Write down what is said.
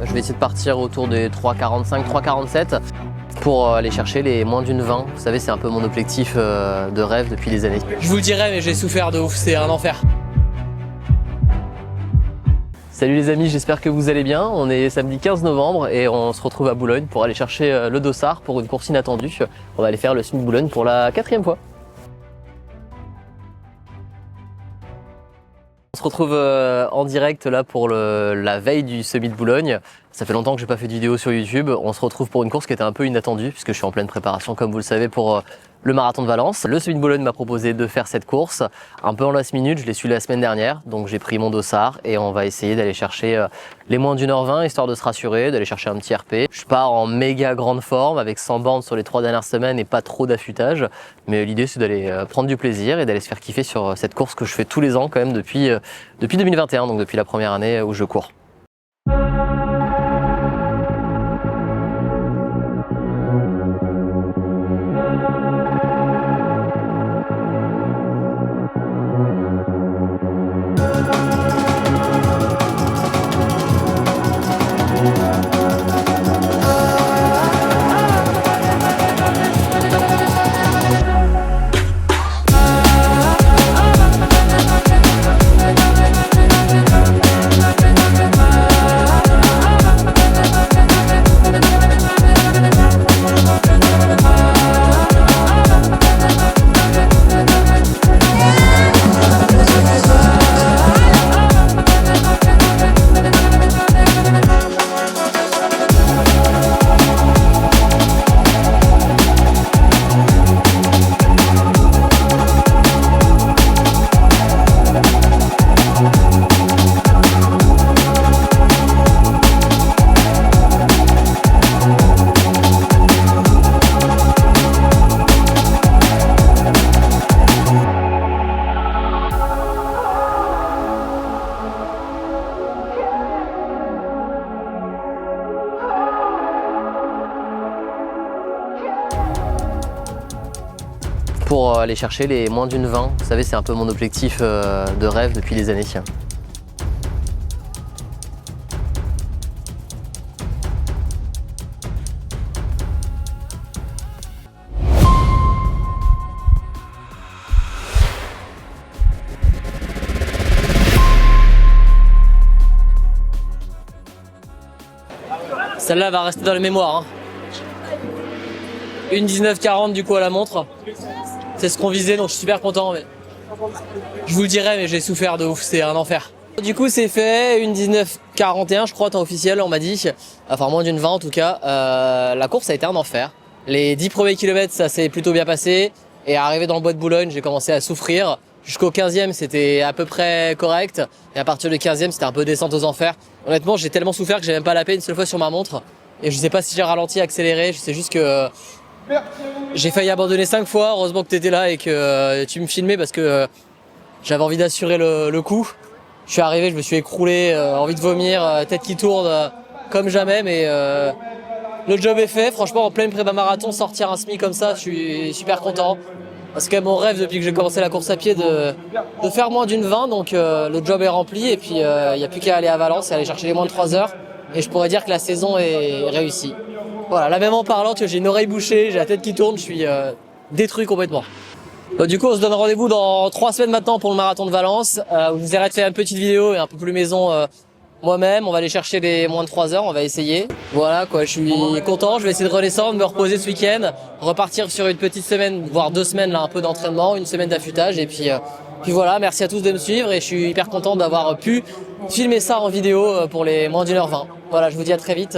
Je vais essayer de partir autour des 3,45, 3,47 pour aller chercher les moins d'une 20. Vous savez, c'est un peu mon objectif de rêve depuis des années. Je vous le dirais, mais j'ai souffert de ouf, c'est un enfer. Salut les amis, j'espère que vous allez bien. On est samedi 15 novembre et on se retrouve à Boulogne pour aller chercher le dossard pour une course inattendue. On va aller faire le Summit de Boulogne pour la 4e fois. On se retrouve en direct là pour la veille du Summit de Boulogne. Ça fait longtemps que j'ai pas fait de vidéo sur YouTube. On se retrouve pour une course qui était un peu inattendue puisque je suis en pleine préparation, comme vous le savez, pour le marathon de Valence. Le Summit de Boulogne m'a proposé de faire cette course un peu en last minute. Je l'ai su la semaine dernière, donc j'ai pris mon dossard et on va essayer d'aller chercher les moins d'1h20 histoire de se rassurer, d'aller chercher un petit RP. Je pars en méga grande forme avec 100 bornes sur les 3 dernières semaines et pas trop d'affûtage. Mais l'idée c'est d'aller prendre du plaisir et d'aller se faire kiffer sur cette course que je fais tous les ans quand même depuis 2021, donc depuis la première année où je cours. Pour aller chercher les moins d'une 20. Vous savez, c'est un peu mon objectif de rêve depuis des années. Celle-là va rester dans les mémoires. Une 19,40 du coup à la montre. C'est ce qu'on visait, donc je suis super content. Mais je vous le dirais, mais j'ai souffert de ouf, c'est un enfer. Du coup c'est fait, une 19,41 je crois, temps officiel on m'a dit. Enfin moins d'une 20 en tout cas. La course a été un enfer. Les 10 premiers kilomètres ça s'est plutôt bien passé. Et arrivé dans le bois de Boulogne, j'ai commencé à souffrir. Jusqu'au 15e c'était à peu près correct. Et à partir du 15e c'était un peu descente aux enfers. Honnêtement j'ai tellement souffert que j'ai même pas lapé une seule fois sur ma montre. Et je sais pas si j'ai ralenti, accéléré, je sais juste que j'ai failli abandonner 5 fois. Heureusement que tu étais là et que tu me filmais parce que j'avais envie d'assurer le coup. Je suis arrivé, je me suis écroulé, envie de vomir, tête qui tourne comme jamais, mais le job est fait. Franchement, en pleine prépa marathon, sortir un semi comme ça, je suis super content. C'est quand même mon rêve depuis que j'ai commencé la course à pied de faire moins d'une 20, donc le job est rempli et puis il n'y a plus qu'à aller à Valence et aller chercher les moins de 3 heures. Et je pourrais dire que la saison est réussie. Voilà, là même en parlant, j'ai une oreille bouchée, j'ai la tête qui tourne, je suis détruit complètement. Donc, du coup, on se donne rendez-vous dans 3 semaines maintenant pour le marathon de Valence. Où je vous arrête de faire une petite vidéo et un peu plus maison moi-même. On va aller chercher les moins de 3 heures, on va essayer. Voilà quoi, je suis content, je vais essayer de redescendre, me reposer ce week-end, repartir sur une petite semaine, voire 2 semaines, là, un peu d'entraînement, une semaine d'affûtage et puis voilà, merci à tous de me suivre et je suis hyper content d'avoir pu filmer ça en vidéo pour les moins d'1h20. Voilà, je vous dis à très vite.